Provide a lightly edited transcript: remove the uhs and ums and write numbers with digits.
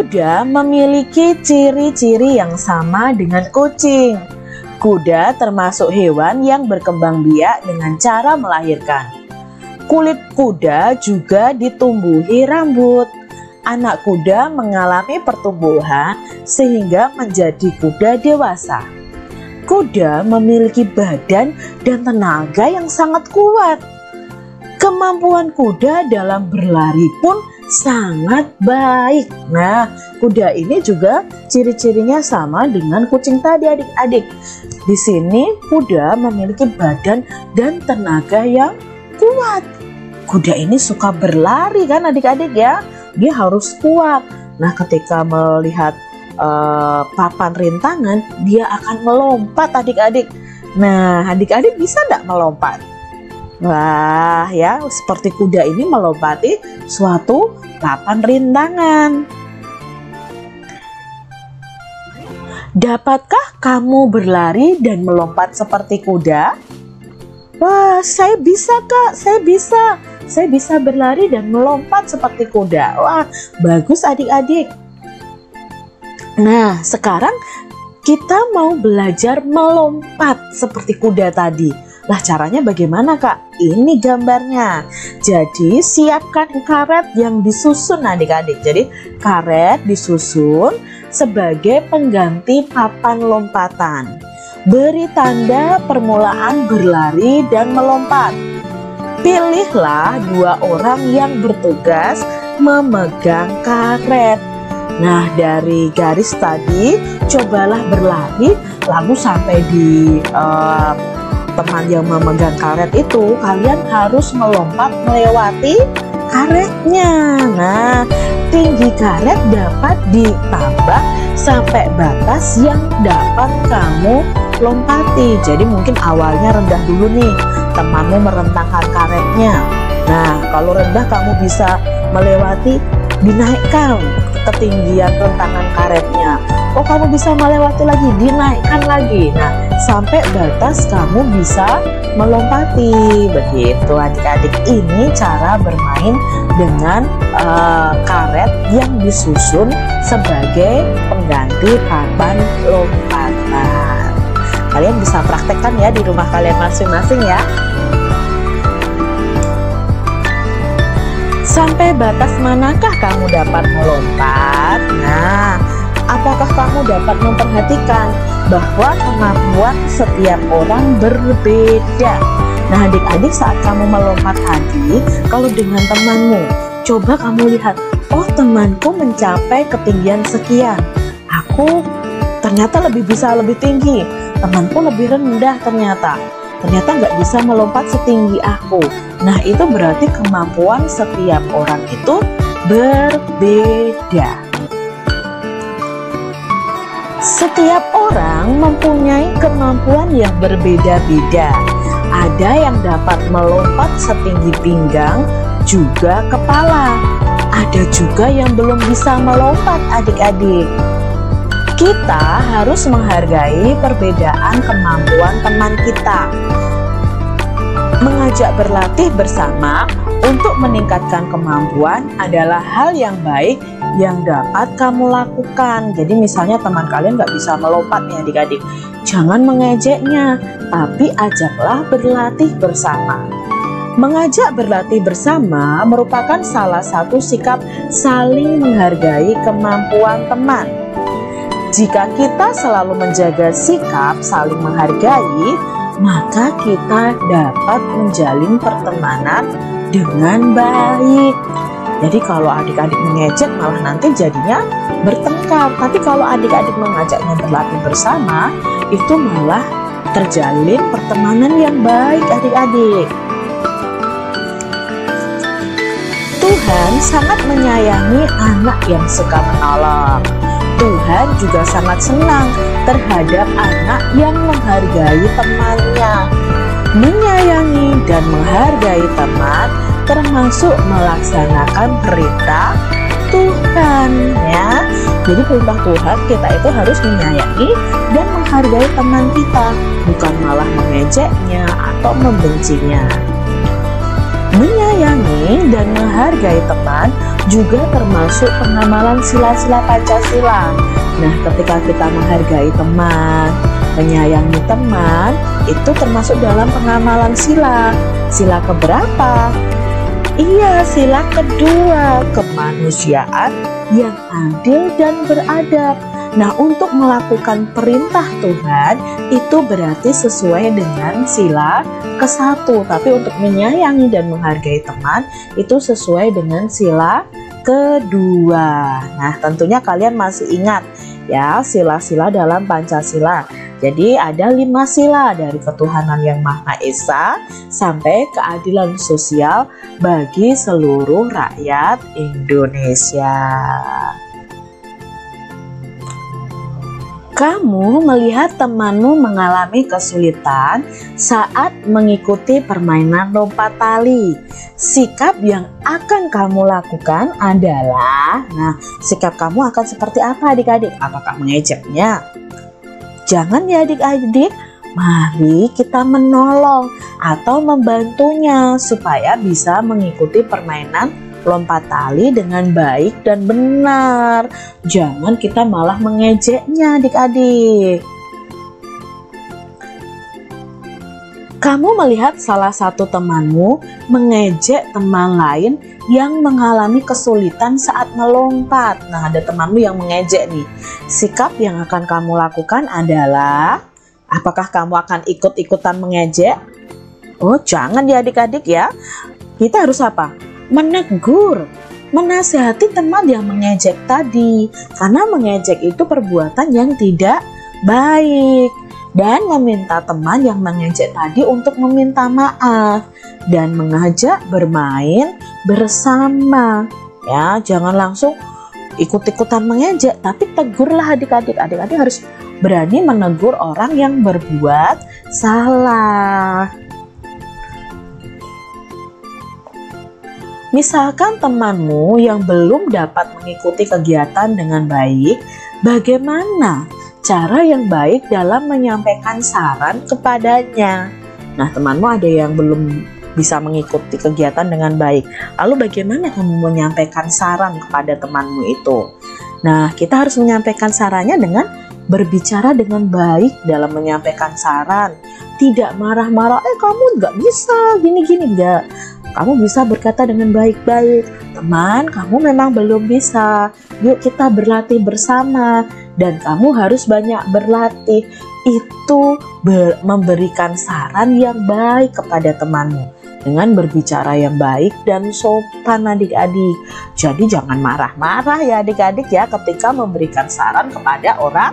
Kuda memiliki ciri-ciri yang sama dengan kucing. Kuda termasuk hewan yang berkembang biak dengan cara melahirkan. Kulit kuda juga ditumbuhi rambut. Anak kuda mengalami pertumbuhan sehingga menjadi kuda dewasa. Kuda memiliki badan dan tenaga yang sangat kuat. Kemampuan kuda dalam berlari pun sangat baik. Nah, kuda ini juga ciri-cirinya sama dengan kucing tadi, adik-adik. Di sini kuda memiliki badan dan tenaga yang kuat. Kuda ini suka berlari kan adik-adik ya. Dia harus kuat. Nah, ketika melihat papan rintangan, dia akan melompat adik-adik. Nah, adik-adik bisa nggak melompat? Wah ya, seperti kuda ini melompati suatu papan rintangan. Dapatkah kamu berlari dan melompat seperti kuda? Wah, saya bisa Kak, saya bisa. Saya bisa berlari dan melompat seperti kuda. Wah, bagus adik-adik. Nah, sekarang kita mau belajar melompat seperti kuda tadi. Lah, caranya bagaimana Kak? Ini gambarnya. Jadi, siapkan karet yang disusun adik-adik. Jadi, karet disusun sebagai pengganti papan lompatan. Beri tanda permulaan berlari dan melompat. Pilihlah 2 orang yang bertugas memegang karet. Nah, dari garis tadi, cobalah berlari, lalu sampai di teman yang memegang karet itu, kalian harus melompat melewati karetnya. Nah, tinggi karet dapat ditambah sampai batas yang dapat kamu lompati. Jadi mungkin awalnya rendah dulu nih, temanmu merentangkan karetnya. Nah, kalau rendah kamu bisa melewati, dinaikkan ketinggian rentangan karetnya. Oh, kamu bisa melewati lagi, dinaikkan lagi. Nah, sampai batas kamu bisa melompati. Begitu adik-adik, ini cara bermain dengan karet yang disusun sebagai pengganti papan lompatan. Kalian bisa praktekkan ya di rumah kalian masing-masing ya. Sampai batas manakah kamu dapat melompat? Nah, apakah kamu dapat memperhatikan bahwa kemampuan setiap orang berbeda? Nah, adik-adik, saat kamu melompat tadi, kalau dengan temanmu, coba kamu lihat, oh temanku mencapai ketinggian sekian, aku ternyata bisa lebih tinggi, temanku lebih rendah ternyata nggak bisa melompat setinggi aku. Nah, itu berarti kemampuan setiap orang itu berbeda. Setiap orang mempunyai kemampuan yang berbeda-beda. Ada yang dapat melompat setinggi pinggang, juga kepala. Ada juga yang belum bisa melompat adik-adik. Kita harus menghargai perbedaan kemampuan teman kita. Mengajak berlatih bersama untuk meningkatkan kemampuan adalah hal yang baik yang dapat kamu lakukan. Jadi misalnya teman kalian nggak bisa melompat nih adik-adik, jangan mengejeknya, tapi ajaklah berlatih bersama. Mengajak berlatih bersama merupakan salah satu sikap saling menghargai kemampuan teman. Jika kita selalu menjaga sikap saling menghargai, maka kita dapat menjalin pertemanan dengan baik. Jadi kalau adik-adik mengejek malah nanti jadinya bertengkar. Tapi kalau adik-adik mengajaknya berlatih bersama, itu malah terjalin pertemanan yang baik adik-adik. Tuhan sangat menyayangi anak yang suka menolong. Tuhan juga sangat senang terhadap anak yang menghargai temannya. Menyayangi dan menghargai teman termasuk melaksanakan perintah Tuhan ya. Jadi perintah Tuhan kita itu harus menyayangi dan menghargai teman kita, bukan malah mengejeknya atau membencinya. Menyayangi dan menghargai teman juga termasuk pengamalan sila-sila Pancasila. Nah, ketika kita menghargai teman, menyayangi teman, itu termasuk dalam pengamalan sila. Sila keberapa? Iya, sila kedua, kemanusiaan yang adil dan beradab. Nah, untuk melakukan perintah Tuhan itu berarti sesuai dengan sila ke-1, tapi untuk menyayangi dan menghargai teman itu sesuai dengan sila kedua. Nah, tentunya kalian masih ingat ya sila-sila dalam Pancasila. Jadi ada 5 sila, dari ketuhanan yang Maha Esa sampai keadilan sosial bagi seluruh rakyat Indonesia. Kamu melihat temanmu mengalami kesulitan saat mengikuti permainan lompat tali. Sikap yang akan kamu lakukan adalah, sikap kamu akan seperti apa adik-adik? Apakah mengejeknya? Jangan ya adik-adik, mari kita menolong atau membantunya supaya bisa mengikuti permainan lompat tali dengan baik dan benar. Jangan kita malah mengejeknya adik-adik. Kamu melihat salah satu temanmu mengejek teman lain yang mengalami kesulitan saat melompat. Nah, ada temanmu yang mengejek nih. Sikap yang akan kamu lakukan adalah, apakah kamu akan ikut-ikutan mengejek? Oh, jangan ya adik-adik ya. Kita harus apa? Menegur, menasihati teman yang mengejek tadi. Karena mengejek itu perbuatan yang tidak baik. Dan meminta teman yang mengejek tadi untuk meminta maaf dan mengajak bermain bersama. Ya, jangan langsung ikut-ikutan mengejek, tapi tegurlah adik-adik. Adik-adik harus berani menegur orang yang berbuat salah. Misalkan temanmu yang belum dapat mengikuti kegiatan dengan baik, bagaimana cara yang baik dalam menyampaikan saran kepadanya? Nah, temanmu ada yang belum bisa mengikuti kegiatan dengan baik. Lalu bagaimana kamu menyampaikan saran kepada temanmu itu? Nah, kita harus menyampaikan sarannya dengan berbicara dengan baik dalam menyampaikan saran. Tidak marah-marah, kamu nggak bisa, gini-gini, nggak. Kamu bisa berkata dengan baik-baik, teman, kamu memang belum bisa. Yuk kita berlatih bersama. Dan kamu harus banyak berlatih. Itu memberikan saran yang baik kepada temanmu dengan berbicara yang baik dan sopan adik-adik. Jadi jangan marah-marah ya adik-adik ya ketika memberikan saran kepada orang